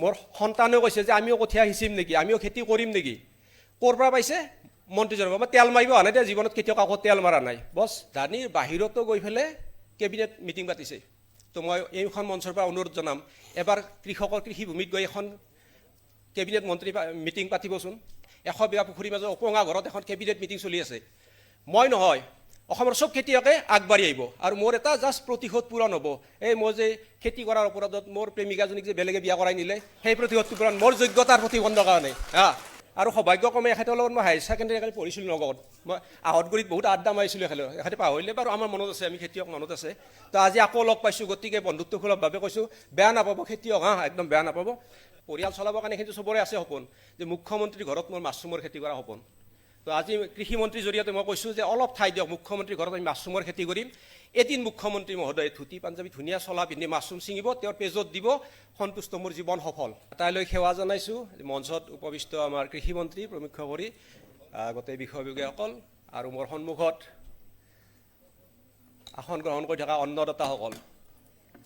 মোৰ সন্তানেও কৈছে যে আমিও কঠীয়া সিঁচিম নেকি, আমিও খেতি কৰিম নেকি। ক'ৰ পৰা পাইছে? মন্ত্ৰীজনৰ পৰা। মই তেল মাৰিব অহা নাই, এতিয়া জীৱনত কেতিয়াও কাকো তেল মাৰা নাই। বছ দানীৰ বাহিৰতো গৈ পেলাই কেবিনেট মিটিং পাতিছে। তো মই এইখন মঞ্চৰ পৰা অনুৰোধ জনাম, এবাৰ কৃষকৰ কৃষিভূমিত গৈ এখন কেবিনেট মন্ত্ৰী মিটিং পাতিবচোন। 100 বিঘা পুখুৰীৰ মাজত ওপঙা ঘৰত এখন কেবিনেট মিটিং চলি আছে। মই নহয়, অসমৰ চব খেতিয়কে আগবাঢ়ি আহিব আৰু মোৰ এটা জাষ্ট প্ৰতিশোধ পূৰণ হ'ব। এই মই যে খেতি কৰাৰ অপৰাধত মোৰ প্ৰেমিকাজনীক যে বেলেগে বিয়া কৰাই নিলে, সেই প্ৰতিশোধটো পূৰণ মোৰ যোগ্যতাৰ প্ৰতিবন্ধৰ কাৰণে। আৰু সৌভাগ্যক্ৰমে এখেতৰ লগত মই হায়াৰ ছেকেণ্ডেৰী একেলগে পঢ়িছিলোঁ নগদ। মই আহঁতগুৰিত বহুত আড্ডা মাৰিছিলোঁ এখেতে পাহৰিলে বাৰু, আমাৰ মনত আছে, আমি খেতিয়ক মনত আছে। তো আজি আকৌ লগ পাইছোঁ, গতিকে বন্ধুত্বসুলভভাৱে কৈছোঁ, বেয়া নাপাব খেতিয়ক, একদম বেয়া নাপাব। পৰিয়াল চলাবৰ কাৰণে কিন্তু চবৰে আছে সপোন যে মুখ্যমন্ত্ৰীৰ ঘৰত মোৰ মাছৰুমৰ খেতি কৰা সপোন। তো আজি কৃষিমন্ত্ৰীৰ জৰিয়তে মই কৈছোঁ যে অলপ ঠাই দিয়ক, মুখ্যমন্ত্ৰীৰ ঘৰত আমি মাছৰুমৰ খেতি কৰিম। এদিন মুখ্যমন্ত্ৰী মহোদয় ধুতি পাঞ্জাবী ধুনীয়া চলা পিন্ধি মাছৰুম ছিঙিব, তেওঁৰ পেজত দিব, সন্তুষ্ট, মোৰ জীৱন সফল। তাইলৈ সেৱা জনাইছোঁ। মঞ্চত উপবিষ্ট আমাৰ কৃষিমন্ত্ৰী প্ৰমুখ্য কৰি গোটেই বিষয়ববীয়াসকল আৰু মোৰ সন্মুখত আসন গ্ৰহণ কৰি থকা অন্নদাতাসকল,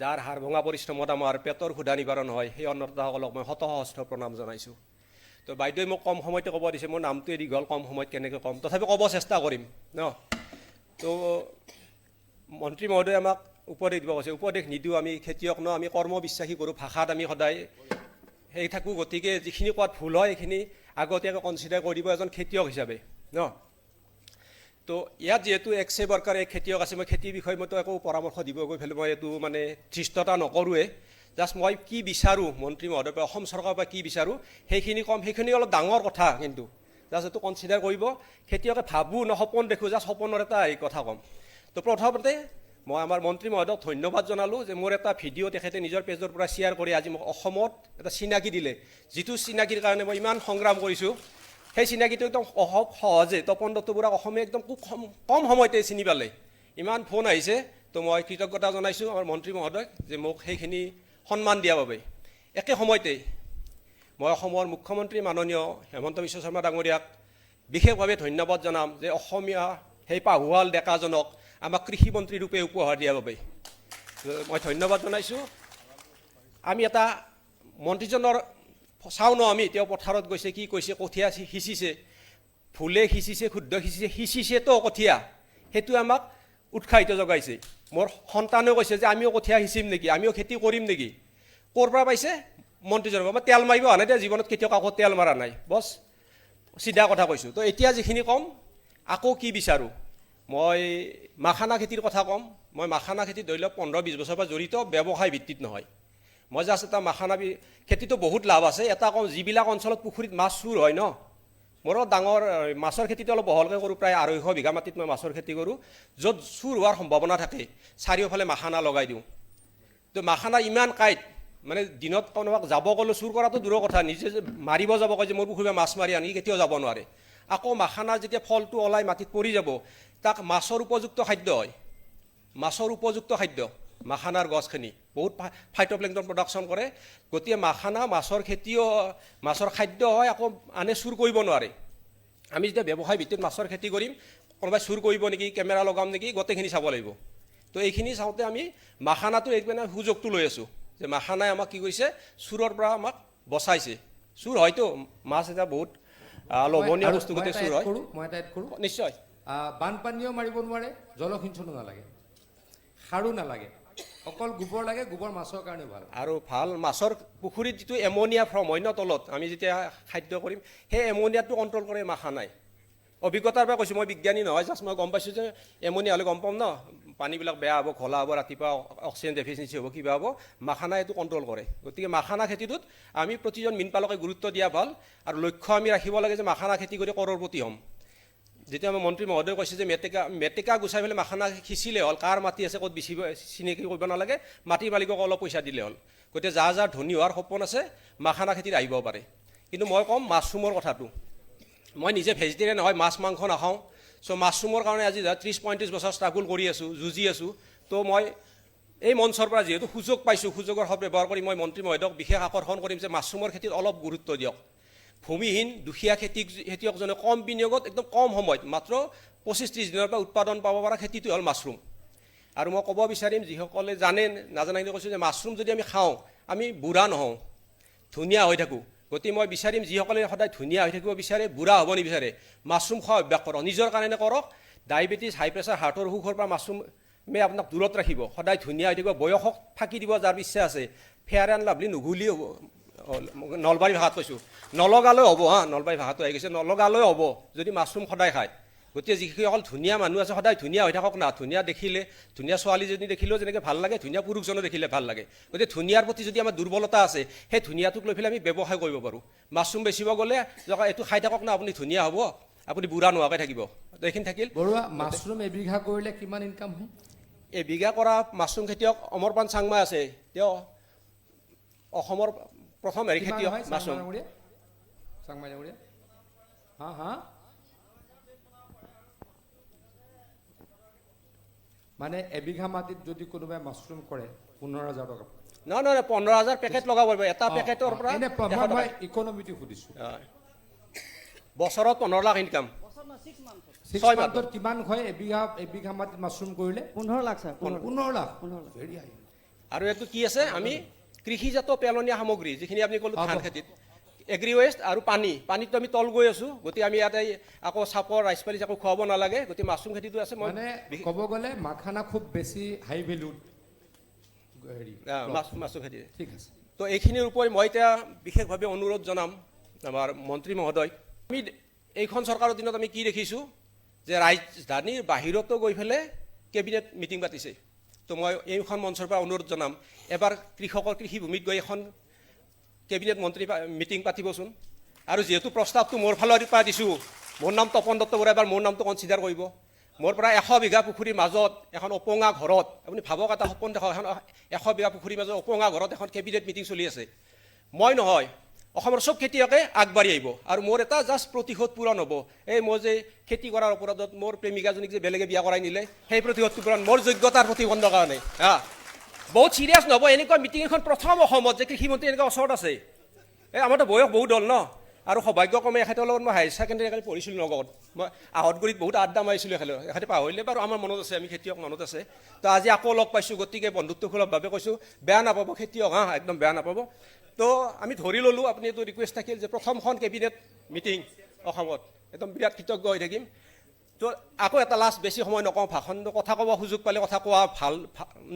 যাৰ হাৰ ভঙা পৰিশ্ৰমত আমাৰ পেটৰ ক্ষুধা নিবাৰণ হয়, সেই অন্নদাতাসকলক মই শতসহস্ৰ প্ৰণাম জনাইছোঁ। তো বাইদেৱে মোক কম সময়তে ক'ব দিছে, মোৰ নামটোৱে দীঘল, কম সময়ত কেনেকৈ ক'ম, তথাপি ক'ব চেষ্টা কৰিম ন। তো মন্ত্ৰী মহোদয়ে আমাক উপদেশ দিব কৈছে, উপদেশ নিদিওঁ, আমি খেতিয়ক ন, আমি কৰ্মবিশ্বাসী কৰোঁ, ভাষাত আমি সদায় সেই থাকোঁ। গতিকে যিখিনি কোৱাত ভুল হয় সেইখিনি আগতীয়াকৈ কনচিডাৰ কৰি দিব এজন খেতিয়ক হিচাপে ন। তো ইয়াত যিহেতু এক্সে ৱৰ্কাৰ এক খেতিয়ক আছে, মই খেতিৰ বিষয়ে মইতো একো পৰামৰ্শ দিব গৈ পেলাই মই এইটো মানে ধৃষ্টতা নকৰোঁৱে। জাষ্ট মই কি বিচাৰোঁ মন্ত্ৰী মহোদয়ৰ পৰা, অসম চৰকাৰৰ পৰা কি বিচাৰোঁ সেইখিনি ক'ম। সেইখিনি অলপ ডাঙৰ কথা, কিন্তু জাষ্ট এইটো কনচিডাৰ কৰিব। খেতিয়কে ভাবোঁ ন সপোন দেখোঁ, জাষ্ট সপোনৰ এটা এই কথা ক'ম। তো প্ৰথমতে মই আমাৰ মন্ত্ৰী মহোদয়ক ধন্যবাদ জনালোঁ যে মোৰ এটা ভিডিঅ' তেখেতে নিজৰ পেজৰ পৰা শ্বেয়াৰ কৰি আজি মোক অসমত এটা চিনাকি দিলে। যিটো চিনাকিৰ কাৰণে মই ইমান সংগ্ৰাম কৰিছোঁ, সেই চিনাকিটো একদম সহজে তপন দত্ত বৰুৱাক অসমে একদম খুব কম সময়তে চিনি পালে। ইমান ফোন আহিছে, তো মই কৃতজ্ঞতা জনাইছোঁ আমাৰ মন্ত্ৰী মহোদয়ক যে মোক সেইখিনি সন্মান দিয়াৰ বাবে। একে সময়তে মই অসমৰ মুখ্যমন্ত্ৰী মাননীয় হেমন্ত বিশ্ব শৰ্মা ডাঙৰীয়াক বিশেষভাৱে ধন্যবাদ জনাম যে অসমীয়া সেই পাহুৱাল ডেকাজনক আমাক কৃষিমন্ত্ৰী ৰূপে উপহাৰ দিয়াৰ বাবে মই ধন্যবাদ জনাইছোঁ। আমি এটা মন্ত্ৰীজনৰ চাওঁ ন, আমি তেওঁ পথাৰত গৈছে, কি কৈছে, কঠীয়া সিঁচিছে, ভুলে সিঁচিছে, শুদ্ধ সিঁচিছে, সিঁচিছেতো কঠীয়া, সেইটো আমাক উৎসাহিত জগাইছে। মোৰ সন্তানেও কৈছে যে আমিও কঠীয়া সিঁচিম নেকি, আমিও খেতি কৰিম নেকি। ক'ৰ পৰা পাইছে? মন্ত্ৰীজনৰ পৰা। মই তেল মাৰিব অহা নাই, এতিয়া জীৱনত কেতিয়াও কাকো তেল মাৰা নাই, বছ চিধা কথা কৈছোঁ। তো এতিয়া যিখিনি ক'ম, আকৌ কি বিচাৰোঁ, মই মাখানা খেতিৰ কথা ক'ম। মই মাখানা খেতিত ধৰি লওক 15-20 বছৰৰ পৰা জড়িত, ব্যৱসায় ভিত্তিত নহয়। মই জাষ্ট এটা মাখানা খেতিতো বহুত লাভ আছে। এটা কওঁ, যিবিলাক অঞ্চলত পুখুৰীত মাছ চুৰ হয় ন, মোৰো ডাঙৰ মাছৰ খেতিটো অলপ বহলকৈ কৰোঁ, প্ৰায় 250 বিঘা মাটিত মই মাছৰ খেতি কৰোঁ। য'ত চুৰ হোৱাৰ সম্ভাৱনা থাকে চাৰিওফালে মাখানা লগাই দিওঁ। তো মাখানা ইমান কাঁইট, মানে দিনত কোনোবাক যাব ক'লেও চুৰ কৰাটো দূৰৰ কথা, নিজে যে মাৰিব যাব কয় যে মোৰ পুখুৰীৰ মাছ মাৰি আনি, কেতিয়াও যাব নোৱাৰে। আকৌ মাখানাৰ যেতিয়া ফলটো ওলাই মাটিত পৰি যাব, তাক মাছৰ উপযুক্ত খাদ্য হয়, মাছৰ উপযুক্ত খাদ্য মাখানাৰ গছখিনি বহুত ফাইটোপ্লেংটন প্ৰডাকশ্যন কৰে। গতিকে মাখানা মাছৰ খেতিও, মাছৰ খাদ্য হয়, আকৌ আনে চুৰ কৰিব নোৱাৰে। আমি যেতিয়া ব্যৱসায় ভিত্তিত মাছৰ খেতি কৰিম, কোনোবাই চুৰ কৰিব নেকি, কেমেৰা লগাম নেকি, গোটেইখিনি চাব লাগিব। তো এইখিনি চাওঁতে আমি মাখানাটো এইপিনে সুযোগটো লৈ আছোঁ যে মাখানাই আমাক কি কৰিছে, চুৰৰ পৰা আমাক বচাইছে। চুৰ হয়তো মাছ এটা বহুত লোভনীয় বস্তু, গোটেই চুৰ হয়। মই এটা এড কৰোঁ, নিশ্চয়। বানপানীও মাৰিব নোৱাৰে, জলসিঞ্চনো নালাগে, সাৰো নালাগে, অকল গোবৰ লাগে, গোবৰ মাছৰ কাৰণে ভাল। আৰু ভাল মাছৰ পুখুৰীত যিটো এমনিয়া ফৰ্ম হয় ন তলত, আমি যেতিয়া খাদ্য কৰিম, সেই এমনিয়াটো কণ্ট্ৰল কৰে মাখানাই। অভিজ্ঞতাৰ পৰা কৈছোঁ, মই বিজ্ঞানী নহয়, জাষ্ট মই গম পাইছোঁ যে এমনিয়া হ'লে গম পাম ন, পানীবিলাক বেয়া হ'ব, ঘোলা হ'ব, ৰাতিপুৱা অক্সিজেন ডেফিচিয়েঞ্চি হ'ব, কিবা হ'ব, মাখানাই এইটো কণ্ট্ৰল কৰে। গতিকে মাখানা খেতিটোত আমি প্ৰতিজন মীনপালকে গুৰুত্ব দিয়া ভাল, আৰু লক্ষ্য আমি ৰাখিব লাগে যে মাখানা খেতি কৰি কৰৰপতি হ'ম। যেতিয়া আমাৰ মন্ত্ৰী মহোদয়ে কৈছে যে মেটেকা গুচাই পেলাই মাখানা সিঁচিলে হ'ল, কাৰ মাটি আছে ক'ত বিচিব চিনাকি কৰিব নালাগে, মাটিৰ মালিকক অলপ পইচা দিলে হ'ল। গতিকে যাৰ যাৰ ধনী হোৱাৰ সপোন আছে মাখানা খেতিত আহিব পাৰে। কিন্তু মই ক'ম মাছৰুমৰ কথাটো, মই নিজে ভেজিটেৰিয়ান হয়, মাছ মাংস নাখাওঁ। চ' মাছৰুমৰ কাৰণে আজি 30-35 বছৰ ষ্ট্ৰাগল কৰি আছোঁ, যুঁজি আছোঁ। তো মই এই মঞ্চৰ পৰা যিহেতু সুযোগ পাইছোঁ, সুযোগৰ সদ্ব্যৱহাৰ কৰি মই মন্ত্ৰী মহোদয়ক বিশেষ আকৰ্ষণ কৰিম যে মাছৰুমৰ খেতিত অলপ গুৰুত্ব দিয়ক। ভূমিহীন দুখীয়া খেতিয়কজনে কম বিনিয়োগত একদম কম সময়ত মাত্ৰ 25-30 দিনৰ পৰা উৎপাদন পাব পৰা খেতিটো হ'ল মাছৰুম। আৰু মই ক'ব বিচাৰিম, যিসকলে জানে নাজানে কৈছোঁ যে মাছৰুম যদি আমি খাওঁ, আমি বুঢ়া নহওঁ। ধুনীয়া হৈ থাকোঁ। গতিকে মই বিচাৰিম যিসকলে সদায় ধুনীয়া হৈ থাকিব বিচাৰে, বুঢ়া হ'ব নিবিচাৰে, মাছৰুম খোৱা অভ্যাস কৰক, নিজৰ কাৰণে কৰক। ডায়েবেটিছ, হাই প্ৰেছাৰ, হাৰ্টৰ অসুখৰ পৰা মাছৰুমে আপোনাক দূৰত ৰাখিব। সদায় ধুনীয়া হৈ থাকিব, বয়সক ফাঁকি দিব যাৰ ইচ্ছা আছে। ফেয়াৰ এণ্ড লাভলি নুঘুলি হ'ব, নলবাৰী ভাষাত কৈছোঁ, নলগালৈ হ'ব হা, নলবাৰী ভাষাটো আহি গৈছে, নলগালৈ হ'ব যদি মাছৰুম সদায় খায়। গতিকে যিসকল ধুনীয়া মানুহ আছে সদায় ধুনীয়া হৈ থাকক না। ধুনীয়া দেখিলে, ধুনীয়া ছোৱালীজনী দেখিলেও যেনেকৈ ভাল লাগে, ধুনীয়া পুৰুষজনো দেখিলে ভাল লাগে। গতিকে ধুনীয়াৰ প্ৰতি যদি আমাৰ দুৰ্বলতা আছে, সেই ধুনীয়াটোক লৈ পেলাই আমি ব্যৱসায় কৰিব পাৰোঁ। মাছৰুম বেচিব গ'লে এইটো খাই থাকক না, আপুনি ধুনীয়া হ'ব, আপুনি বুঢ়া নোহোৱাকৈ থাকিব। এইখিনি থাকিল। বৰুৱা, মাছৰুম এবিঘা কৰিলে কিমান ইনকাম হয়? এবিঘা কৰা মাছৰুম খেতিয়ক অমৰপান চাংমা আছে, তেওঁ অসমৰ প্ৰথম খেতিয়ক মাছৰুম। চাংমাইজামুৰীয়া হা হা মানে এবিঘা মাটিত যদি কোনোবাই মাছৰুম কৰে 15,000 টকা। নহয় নহয়, 15,000 পেকেট লগাব পাৰিব। এটা পেকেটৰ পৰা মই ইকনমিটো সুধিছোঁ, বছৰত 15 লাখ ইনকাম। 6 মান্থত কিমান হয় এবিঘা মাটিত মাছৰুম কৰিলে? 15 লাখ ছাৰ। 15 লাখ। ভেৰি হাই। আৰু এইটো কি আছে, আমি কৃষিজাত পেলনীয়া সামগ্ৰী যিখিনি আপুনি ক'লোঁ ধান খেতিত, এগ্ৰি ৱেষ্ট আৰু পানীটো আমি তল গৈ আছোঁ। গতিকে আমি ইয়াতে আকৌ চাপৰ ৰাইচ পালিচ আকৌ খুৱাব নালাগে। গতিকে মাছৰুম খেতিটো আছে। মই মানে ক'ব গ'লে মাখানা খুব বেছি হাই ভেলুড মাছৰুম খেতি। ঠিক আছে। তো এইখিনিৰ উপৰি মই এতিয়া বিশেষভাৱে অনুৰোধ জনাম আমাৰ মন্ত্ৰী মহোদয়, আমি এইখন চৰকাৰৰ দিনত আমি কি দেখিছোঁ যে ৰাজধানীৰ বাহিৰতো গৈ পেলাই কেবিনেট মিটিং পাতিছে। তো মই এইখন মঞ্চৰ পৰা অনুৰোধ জনাম, এবাৰ কৃষকৰ কৃষিভূমিত গৈ এখন কেবিনেট মন্ত্ৰী মিটিং পাতিবচোন। আৰু যিহেতু প্ৰস্তাৱটো মোৰ ফালৰ পৰা দিছোঁ, মোৰ নাম তপন দত্ত বৰা, এবাৰ মোৰ নামটো কনচিডাৰ কৰিব। মোৰ পৰা 100 বিঘা পুখুৰীৰ মাজত এখন অপঙা ঘৰত, আপুনি ভাবক এটা সপোন দেখক, এখন 100 বিঘা পুখুৰীৰ মাজত অপঙা ঘৰত এখন কেবিনেট মিটিং চলি আছে। মই নহয়, অসমৰ চব খেতিয়কে আগবাঢ়ি আহিব আৰু মোৰ এটা জাষ্ট প্ৰতিশোধ পূৰণ হ'ব। এই মই যে খেতি কৰাৰ অপৰাধত মোৰ প্ৰেমিকাজনীক যে বেলেগে বিয়া কৰাই নিলে, সেই প্ৰতিশোধটো পূৰণ মোৰ যোগ্যতাৰ প্ৰতিবন্ধৰ কাৰণে। বহুত চিৰিয়াছ নহ'ব এনেকুৱা মিটিং এখন প্ৰথম অসমত যে কৃষিমন্ত্ৰী এনেকুৱা ওচৰত আছে। আমাৰতো বয়স বহুত হ'ল ন, আৰু সৌভাগ্যক্ৰমে এখেতৰ লগত মই হায়াৰ ছেকেণ্ডেৰী একেলগে পঢ়িছিলোঁ নগত। মই আহঁতগুৰিত বহুত আড্ডা মাৰিছিলোঁ এখেতে পাহৰিলে বাৰু, আমাৰ মনত আছে, আমি খেতিয়ক মনত আছে। তো আজি আকৌ লগ পাইছোঁ, গতিকে বন্ধুত্বসুলভভাৱে কৈছোঁ, বেয়া নাপাব খেতিয়ক হা, একদম বেয়া নাপাব। তো আমি ধৰি ল'লোঁ, আপুনি এইটো ৰিকুৱেষ্ট থাকিল যে প্ৰথমখন কেবিনেট মিটিং অসমত, একদম বিৰাট কৃতজ্ঞ হৈ থাকিম। তো আকৌ এটা লাষ্ট, বেছি সময় নকওঁ, ভাষণ কথা ক'ব সুযোগ পালে কথা কোৱা ভাল,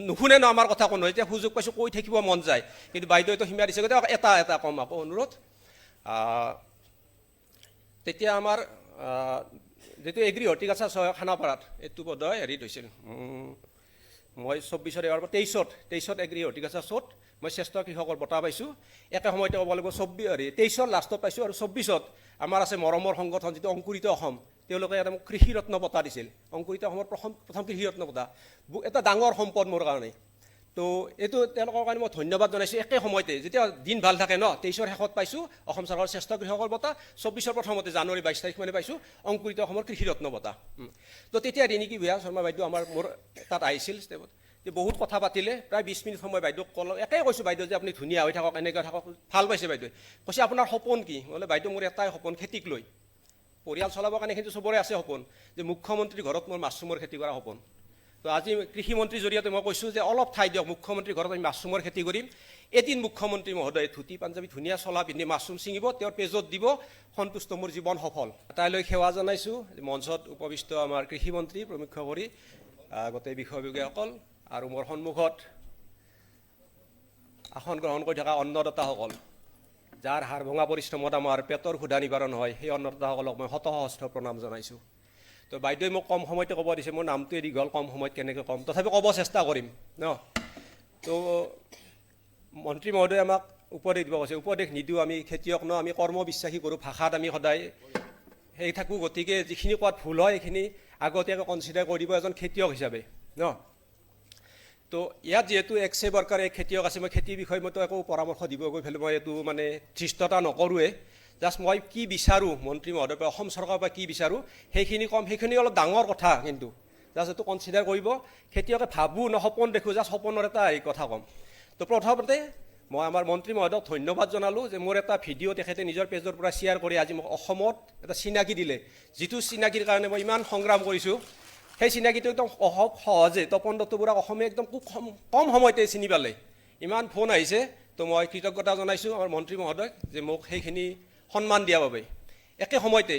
নুশুনে ন আমাৰ কথা কোনো, এতিয়া সুযোগ পাইছোঁ কৈ থাকিব মন যায়, কিন্তু বাইদেউতো সীমা দিছে। গতিকে এটা কম আকৌ অনুৰোধ, তেতিয়া আমাৰ যিটো এগ্ৰি হৰ্টিকালচাৰ খানাপাৰাত এইটো বোধহয় হেৰিত হৈছিল, মই 24 এবাৰ 23 এগ্ৰি হৰ্টিকালচাৰ শ্ব'ত মই শ্ৰেষ্ঠ কৃষকৰ বঁটা পাইছোঁ। একে সময়তে ক'ব লাগিব 23 লাষ্টত পাইছোঁ, আৰু 24 আমাৰ আছে মৰমৰ সংগঠন যিটো অংকুৰিত অসম, তেওঁলোকে এটা মোক কৃষি ৰত্ন বঁটা দিছিল। অংকুৰিত অসমৰ প্ৰথম কৃষি ৰত্ন বঁটা, এটা ডাঙৰ সম্পদ মোৰ কাৰণে। তো এইটো তেওঁলোকৰ কাৰণে মই ধন্যবাদ জনাইছোঁ। একে সময়তে যেতিয়া দিন ভাল থাকে ন, 23 শেষত পাইছোঁ অসম চৰকাৰৰ শ্ৰেষ্ঠ কৃষকৰ বঁটা, 24 প্ৰথমতে জানুৱাৰী 22 তাৰিখ মানে পাইছোঁ অংকুৰিত অসমৰ কৃষি ৰত্ন বঁটা। তো তেতিয়া ৰিণিকী ভূঞা শৰ্মা বাইদেউ মোৰ তাত আহিছিল ষ্টেপত, যে বহুত কথা পাতিলে, প্ৰায় 20 মিনিট সময় বাইদেউক ক'লোঁ, একে কৈছোঁ বাইদেউ যে আপুনি ধুনীয়া হৈ থাকক, এনেকৈ থাকক, ভাল পাইছে বাইদেৱে। কৈছে আপোনাৰ সপোন কি? বোলে বাইদেউ মোৰ এটাই সপোন, খেতিক লৈ পৰিয়াল চলাবৰ কাৰণে। কিন্তু চবৰে আছে সপোন যে মুখ্যমন্ত্ৰীৰ ঘৰত মোৰ মাছৰুমৰ খেতি কৰা সপোন। তো আজি কৃষিমন্ত্ৰীৰ জৰিয়তে মই কৈছোঁ যে অলপ ঠাই দিয়ক, মুখ্যমন্ত্ৰীৰ ঘৰত আমি মাছৰুমৰ খেতি কৰিম। এদিন মুখ্যমন্ত্ৰী মহোদয়ে ধুতি পাঞ্জাবী ধুনীয়া চলা পিন্ধি মাছৰুম ছিঙিব, তেওঁৰ পেজত দিব, সন্তুষ্ট, মোৰ জীৱন সফল। তাইলৈ সেৱা জনাইছোঁ। মঞ্চত উপবিষ্ট আমাৰ কৃষিমন্ত্ৰী প্ৰমুখ্য কৰি গোটেই বিষয়ববীয়াসকল, আৰু মোৰ সন্মুখত আসন গ্ৰহণ কৰি থকা অন্নদাতাসকল, যাৰ হাৰ ভঙা পৰিশ্ৰমত আমাৰ পেটৰ ক্ষুধা নিবাৰণ হয়, সেই অন্নদাতাসকলক মই শতসহস্ৰ প্ৰণাম জনাইছোঁ। তো বাইদেৱে মোক কম সময়তে ক'ব দিছে, মোৰ নামটোৱে দীঘল, কম সময়ত কেনেকৈ ক'ম, তথাপি ক'ব চেষ্টা কৰিম ন। তো মন্ত্ৰী মহোদয়ে আমাক উপদেশ দিব কৈছে, উপদেশ নিদিওঁ, আমি খেতিয়ক ন, আমি কৰ্মবিশ্বাসী কৰোঁ, ভাষাত আমি সদায় সেই থাকোঁ। গতিকে যিখিনি কোৱাত ভুল হয় সেইখিনি আগতীয়াকৈ কনচিডাৰ কৰি দিব এজন খেতিয়ক হিচাপে ন। তো ইয়াত যিহেতু এক্সে ৱৰ্কাৰ এক খেতিয়ক আছে, মই খেতিৰ বিষয়ে মইতো একো পৰামৰ্শ দিব গৈ পেলাই মই এইটো মানে ধৃষ্টতা নকৰোঁৱে। জাষ্ট মই কি বিচাৰোঁ মন্ত্ৰী মহোদয়ৰ পৰা, অসম চৰকাৰৰ পৰা কি বিচাৰোঁ সেইখিনি ক'ম। সেইখিনি অলপ ডাঙৰ কথা, কিন্তু জাষ্ট এইটো কনচিডাৰ কৰিব। খেতিয়কে ভাবোঁ ন, সপোন দেখোঁ, জাষ্ট সপোনৰ এটা এই কথা ক'ম। তো প্ৰথমতে মই আমাৰ মন্ত্ৰী মহোদয়ক ধন্যবাদ জনালোঁ যে মোৰ এটা ভিডিঅ' তেখেতে নিজৰ পেজৰ পৰা শ্বেয়াৰ কৰি আজি মোক অসমত এটা চিনাকি দিলে, যিটো চিনাকিৰ কাৰণে মই ইমান সংগ্ৰাম কৰিছোঁ। সেই চিনাকিটো একদম সহজে তপন দত্ত বৰাক অসমে একদম খুব কম সময়তে চিনি পালে। ইমান ফোন আহিছে তো মই কৃতজ্ঞতা জনাইছোঁ আমাৰ মন্ত্ৰী মহোদয়ক যে মোক সেইখিনি সন্মান দিয়াৰ বাবে। একে সময়তে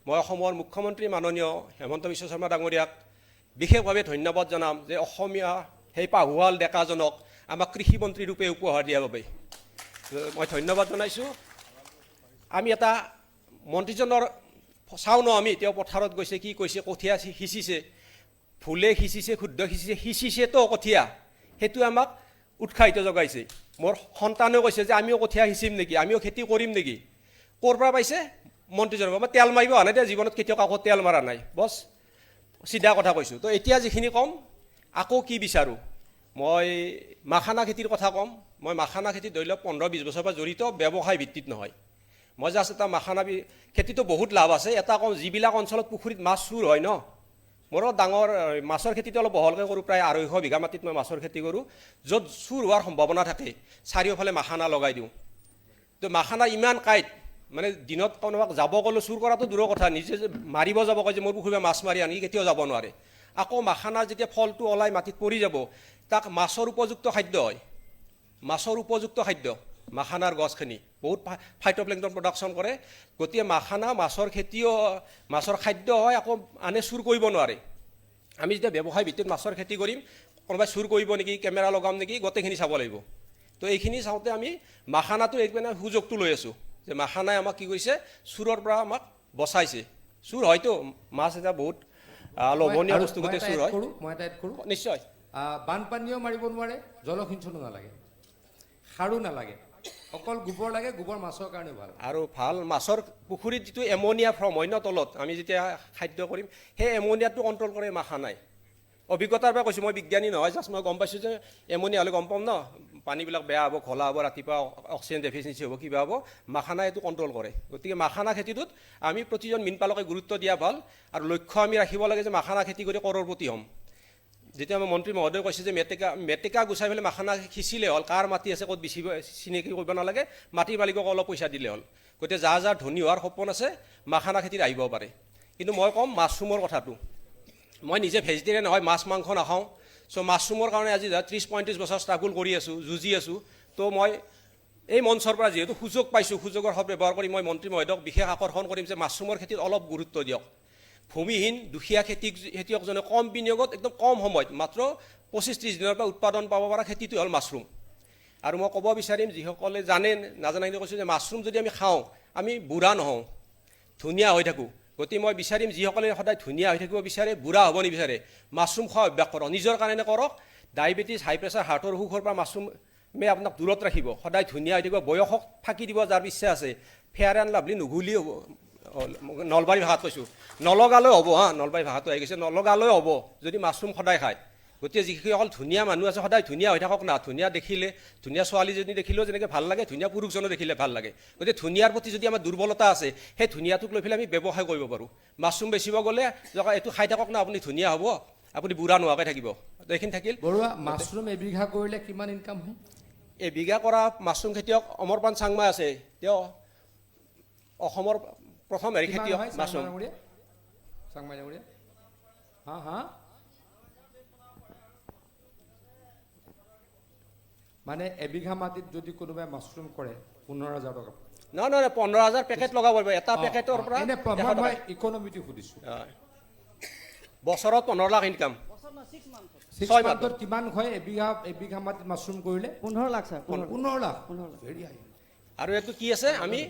মই অসমৰ মুখ্যমন্ত্ৰী মাননীয় হেমন্ত বিশ্ব শৰ্মা ডাঙৰীয়াক বিশেষভাৱে ধন্যবাদ জনাম যে অসমীয়া সেই পাহুৱাল ডেকাজনক আমাক কৃষিমন্ত্ৰী ৰূপে উপহাৰ দিয়াৰ বাবে মই ধন্যবাদ জনাইছোঁ। আমি এটা মন্ত্ৰীজনৰ চাওঁ ন, আমি তেওঁ পথাৰত গৈছে, কি কৈছে, কঠীয়া সিঁচিছে, ভুলে সিঁচিছে, শুদ্ধ সিঁচিছে, সিঁচিছেতো কঠীয়া, সেইটো আমাক উৎসাহিত জগাইছে। মোৰ সন্তানেও কৈছে যে আমিও কঠীয়া সিঁচিম নেকি, আমিও খেতি কৰিম নেকি। ক'ৰ পৰা পাইছে? মন্ত্ৰীজনৰ পৰা। মই তেল মাৰিব অহা নাই, এতিয়া জীৱনত কেতিয়াও কাকো তেল মাৰা নাই, বছ চিধা কথা কৈছোঁ। তো এতিয়া যিখিনি ক'ম, আকৌ কি বিচাৰোঁ, মই মাখানা খেতিৰ কথা ক'ম। মই মাখানা খেতিত ধৰি লওক 15-20 বছৰৰ পৰা জড়িত, ব্যৱসায় ভিত্তিত নহয়। মই জাষ্ট এটা মাখানা খেতিতো বহুত লাভ আছে। এটা কওঁ, যিবিলাক অঞ্চলত পুখুৰীত মাছ চুৰ হয় ন, মোৰো ডাঙৰ মাছৰ খেতিটো অলপ বহলকৈ কৰোঁ, প্ৰায় 250 বিঘা মাটিত মই মাছৰ খেতি কৰোঁ। য'ত চুৰ হোৱাৰ সম্ভাৱনা থাকে চাৰিওফালে মাখানা লগাই দিওঁ। তো মাখানা ইমান কাঁইট, মানে দিনত কোনোবাক যাব ক'লেও চুৰ কৰাটো দূৰৰ কথা, নিজে যে মাৰিব যাব কয় যে মোৰ পুখুৰীৰ মাছ মাৰি আনি, কেতিয়াও যাব নোৱাৰে। আকৌ মাখানাৰ যেতিয়া ফলটো ওলাই মাটিত পৰি যাব, তাক মাছৰ উপযুক্ত খাদ্য হয়, মাছৰ উপযুক্ত খাদ্য মাখানাৰ গছখিনি বহুত ফাইটোপ্লেংটন প্ৰডাকশ্যন কৰে। গতিকে মাখানা মাছৰ খেতিও, মাছৰ খাদ্য হয়, আকৌ আনে চুৰ কৰিব নোৱাৰে। আমি যেতিয়া ব্যৱসায় ভিত্তিত মাছৰ খেতি কৰিম, কোনোবাই চুৰ কৰিব নেকি, কেমেৰা লগাম নেকি, গোটেইখিনি চাব লাগিব। তো এইখিনি চাওঁতে আমি মাখানাটো এইপিনে সুযোগটো লৈ আছোঁ যে মাখানাই আমাক কি কৰিছে, চুৰৰ পৰা আমাক বচাইছে। চুৰ হয়তো মাছ এটা বহুত লোভনীয় বস্তু, গোটেই চুৰ হয়। মই এটা এড কৰোঁ, নিশ্চয়। বানপানীও মাৰিব নোৱাৰে, জলসিঞ্চনো নালাগে, সাৰো নালাগে, অকল গোবৰ লাগে। গোবৰ মাছৰ কাৰণে ভাল, আৰু ভাল মাছৰ পুখুৰীত যিটো এমনিয়া ফৰ্ম হয় ন তলত, আমি যেতিয়া খাদ্য কৰিম, সেই এমনিয়াটো কণ্ট্ৰল কৰে মাখানাই। অভিজ্ঞতাৰ পৰা কৈছোঁ, মই বিজ্ঞানী নহয়, জাষ্ট মই গম পাইছোঁ যে এমনিয়া হ'লে গম পাম ন, পানীবিলাক বেয়া হ'ব, ঘোলা হ'ব, ৰাতিপুৱা অক্সিজেন ডেফিচিয়েঞ্চি হ'ব, কিবা হ'ব, মাখানাই এইটো কণ্ট্ৰল কৰে। গতিকে মাখানা খেতিটোত আমি প্ৰতিজন মীনপালকে গুৰুত্ব দিয়া ভাল, আৰু লক্ষ্য আমি ৰাখিব লাগে যে মাখানা খেতি কৰি কৰৰপতি হ'ম। যেতিয়া আমাৰ মন্ত্ৰী মহোদয়ে কৈছে যে মেটেকা গুচাই পেলাই মাখানা সিঁচিলে হ'ল, কাৰ মাটি আছে ক'ত বিচিব চিনাকি কৰিব নালাগে, মাটিৰ মালিকক অলপ পইচা দিলে হ'ল। গতিকে যাৰ যাৰ ধনী হোৱাৰ সপোন আছে মাখানা খেতিত আহিব পাৰে। কিন্তু মই ক'ম মাছৰুমৰ কথাটো, মই নিজে ভেজিটেৰিয়ান নহয়, মাছ মাংস নাখাওঁ। চ' মাছৰুমৰ কাৰণে আজি 30-35 বছৰ ষ্ট্ৰাগল কৰি আছোঁ, যুঁজি আছোঁ। তো মই এই মঞ্চৰ পৰা যিহেতু সুযোগ পাইছোঁ, সুযোগৰ সদ্ব্যৱহাৰ কৰি মই মন্ত্ৰী মহোদয়ক বিশেষ আকৰ্ষণ কৰিম যে মাছৰুমৰ খেতিত অলপ গুৰুত্ব দিয়ক। ভূমিহীন দুখীয়া খেতিয়কজনে কম বিনিয়োগত একদম কম সময়ত মাত্ৰ 25-30 দিনৰ পৰা উৎপাদন পাব পৰা খেতিটো হ'ল মাছৰুম। আৰু মই ক'ব বিচাৰিম, যিসকলে জানে নাজানাখিনি কৈছোঁ যে মাছৰুম যদি আমি খাওঁ, আমি বুঢ়া নহওঁ, ধুনীয়া হৈ থাকোঁ। গতিকে মই বিচাৰিম, যিসকলে সদায় ধুনীয়া হৈ থাকিব বিচাৰে, বুঢ়া হ'ব নিবিচাৰে, মাছৰুম খোৱা অভ্যাস কৰক, নিজৰ কাৰণে কৰক। ডায়েবেটিছ, হাই প্ৰেছাৰ, হাৰ্টৰ অসুখৰ পৰা মাছৰুমে আপোনাক দূৰত ৰাখিব, সদায় ধুনীয়া হৈ থাকিব, বয়সক ফাঁকি দিব যাৰ ইচ্ছা আছে, ফেয়াৰ এণ্ড লাভলি নুঘুলি হ'ব। নলবাৰী ভাষাত কৈছোঁ, নলগালৈ হ'ব, নলবাৰী ভাষাটো আহি গৈছে, নলগালৈ হ'ব যদি মাছৰুম সদায় খায়। গতিকে যিসকল ধুনীয়া মানুহ আছে সদায় ধুনীয়া হৈ থাকক না, ধুনীয়া দেখিলে, ধুনীয়া ছোৱালীজনী দেখিলেও যেনেকৈ ভাল লাগে, ধুনীয়া পুৰুষজনো দেখিলে ভাল লাগে। গতিকে ধুনীয়াৰ প্ৰতি যদি আমাৰ দুৰ্বলতা আছে, সেই ধুনীয়াটোক লৈ পেলাই আমি ব্যৱসায় কৰিব পাৰোঁ। মাছৰুম বেচিব গ'লে এইটো খাই থাকক না, আপুনি ধুনীয়া হ'ব, আপুনি বুঢ়া নোহোৱাকৈ থাকিব। এইখিনি থাকিল। বৰুৱা, মাছৰুম এবিঘা কৰিলে কিমান ইনকাম হয়? এবিঘা কৰা মাছৰুম খেতিয়ক অমৰপান চাংমা আছে, তেওঁ অসমৰ প্ৰথম খেতিয়ক মাছৰুম। মানে এবিঘা মাটিত যদি কোনোবাই মাছৰুম কৰে 15,000 টকা। নহয়, 15,000 পেকেট লগাব পাৰিব, এটা পেকেটৰ পৰা। মই ইকনমিটো সুধিছোঁ, বছৰত 15 লাখ ইনকাম। 6 মান্থত কিমান হয় এবিঘা মাটিত মাছৰুম কৰিলে? 15 লাখ ছাৰ। 15 লাখ। আৰু এইটো কি আছে, আমি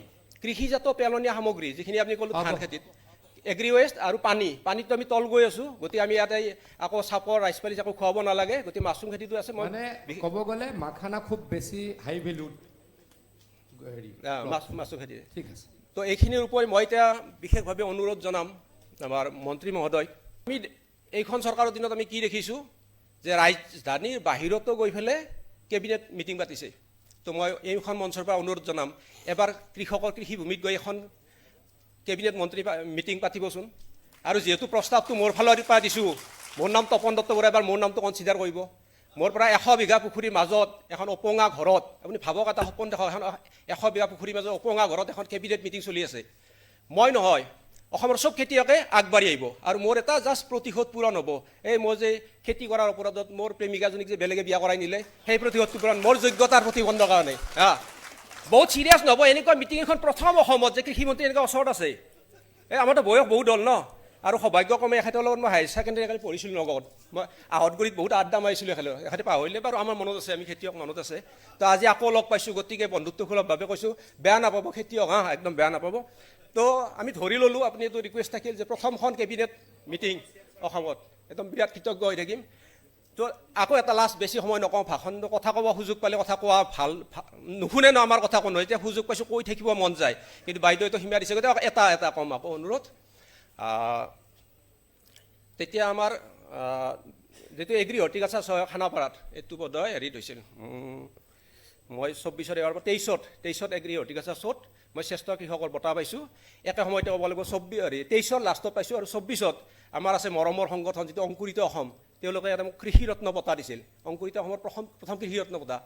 কৃষিজাত পেলনীয়া সামগ্ৰী যিখিনি আপুনি ক'লোঁ ধান খেতিত, এগ্ৰি ৱেষ্ট আৰু পানীতো আমি তল গৈ আছোঁ। গতিকে আমি ইয়াতে আকৌ চাপৰ ৰাইচ পালিচ আকৌ খুৱাব নালাগে। গতিকে মাছৰুম খেতিটো আছে। মানে ক'ব গ'লে মাখানা খুব বেছি হাই ভেলুড মাছৰুম খেতি। ঠিক আছে। তো এইখিনিৰ উপৰি মই এতিয়া বিশেষভাৱে অনুৰোধ জনাম আমাৰ মন্ত্ৰী মহোদয়, আমি এইখন চৰকাৰৰ দিনত আমি কি দেখিছোঁ যে ৰাজধানীৰ বাহিৰতো গৈ পেলাই কেবিনেট মিটিং পাতিছে। তো মই এইখন মঞ্চৰ পৰা অনুৰোধ জনাম, এবাৰ কৃষকৰ কৃষিভূমিত গৈ এখন কেবিনেট মন্ত্ৰী মিটিং পাতিবচোন। আৰু যিহেতু প্ৰস্তাৱটো মোৰ ফালৰ পৰা দিছোঁ, মোৰ নাম তপন দত্ত বৰা, এবাৰ মোৰ নামটো কনচিডাৰ কৰিব। মোৰ পৰা 100 বিঘা পুখুৰীৰ মাজত এখন অপঙা ঘৰত, আপুনি ভাবক এটা সপোন দেখক, এখন 100 বিঘা পুখুৰীৰ মাজত অপঙা ঘৰত এখন কেবিনেট মিটিং চলি আছে। মই নহয়, অসমৰ চব খেতিয়কে আগবাঢ়ি আহিব আৰু মোৰ এটা জাষ্ট প্ৰতিশোধ পূৰণ হ'ব এই মই যে খেতি কৰাৰ অপৰাধত মোৰ প্ৰেমিকাজনীক যে বেলেগে বিয়া কৰাই নিলে সেই প্ৰতিশোধটো পূৰণ মোৰ যোগ্যতাৰ প্ৰতিবন্ধৰ কাৰণে বহুত চিৰিয়াছ নহ'ব এনেকুৱা মিটিং এখন প্ৰথম অসমত যে কৃষিমন্ত্ৰী এনেকুৱা ওচৰত আছে এই আমাৰতো বয়স বহুত হ'ল ন আৰু সৌভাগ্যক্ৰমে এখেতৰ লগত মই হায়াৰ ছেকেণ্ডেৰী একেলগে পঢ়িছিলোঁ নগত মই আহঁতগুৰিত বহুত আড্ডা মাৰিছিলোঁ এখেতে পাহৰিলে বাৰু আমাৰ মনত আছে আমি খেতিয়ক মনত আছে তো আজি আকৌ লগ পাইছোঁ গতিকে বন্ধুত্বসুলভভাৱে কৈছোঁ বেয়া নাপাব খেতিয়ক একদম বেয়া নাপাব তো আমি ধৰি ল'লোঁ আপুনি এইটো ৰিকুৱেষ্ট থাকিল যে প্ৰথমখন কেবিনেট মিটিং অসমত একদম বিৰাট কৃতজ্ঞ হৈ থাকিম তো আকৌ এটা লাষ্ট বেছি সময় নকওঁ ভাষণ কথা ক'ব সুযোগ পালে কথা কোৱা ভাল নুশুনে ন আমাৰ কথা কোনো এতিয়া সুযোগ পাইছোঁ কৈ থাকিব মন যায় কিন্তু বাইদেউতো সীমা দিছে গতিকে এটা কম আকৌ অনুৰোধ তেতিয়া আমাৰ যিটো এগ্ৰি হৰ্টিকালচাৰ খানাপাৰাত এইটো বোধহয় হেৰিত হৈছিল মই 24 এবাৰ 23 এগ্ৰি হৰ্টিকালচাৰ শ্ব'ত মই শ্ৰেষ্ঠ কৃষকৰ বঁটা পাইছোঁ একে সময়তে ক'ব লাগিব 23 লাষ্টত পাইছোঁ আৰু 24 আমাৰ আছে মৰমৰ সংগঠন যিটো অংকুৰিত অসম তেওঁলোকে এটা মোক কৃষি ৰত্ন বঁটা দিছিল অংকুৰিত অসমৰ প্ৰথম কৃষি ৰত্ন বঁটা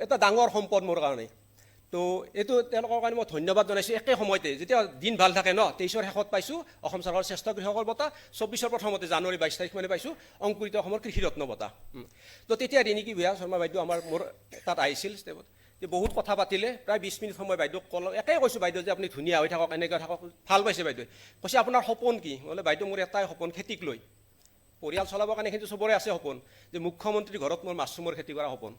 এটা ডাঙৰ সম্পদ মোৰ কাৰণে তো এইটো তেওঁলোকৰ কাৰণে মই ধন্যবাদ জনাইছোঁ একে সময়তে যেতিয়া দিন ভাল থাকে ন 23 শেষত পাইছোঁ অসম চৰকাৰৰ শ্ৰেষ্ঠ কৃষকৰ বঁটা 24 প্ৰথমতে জানুৱাৰী 22 তাৰিখ মানে পাইছোঁ অংকুৰিত অসমৰ কৃষি ৰত্ন বঁটা তো তেতিয়া ৰিণিকী ভূঞা শৰ্মা বাইদেউ মোৰ তাত আহিছিল ষ্টেপত যে বহুত কথা পাতিলে প্ৰায় 20 মিনিট সময় বাইদেউক ক'লোঁ একেই কৈছোঁ বাইদেউ যে আপুনি ধুনীয়া হৈ থাকক এনেকৈ থাকক ভাল পাইছে বাইদেউ কৈছে আপোনাৰ সপোন কি বোলে বাইদেউ মোৰ এটাই সপোন খেতিক লৈ পৰিয়াল চলাবৰ কাৰণে কিন্তু চবৰে আছে সপোন যে মুখ্যমন্ত্ৰীৰ ঘৰত মোৰ মাছৰুমৰ খেতি কৰা সপোন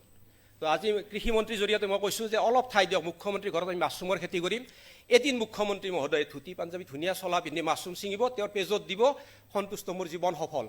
তো আজি কৃষিমন্ত্ৰীৰ জৰিয়তে মই কৈছোঁ যে অলপ ঠাই দিয়ক মুখ্যমন্ত্ৰীৰ ঘৰত আমি মাছৰুমৰ খেতি কৰিম এদিন মুখ্যমন্ত্ৰী মহোদয়ে ধুতি পাঞ্জাবী ধুনীয়া চলা পিন্ধি মাছৰুম ছিঙিব তেওঁৰ পেজত দিব সন্তুষ্ট মোৰ জীৱন সফল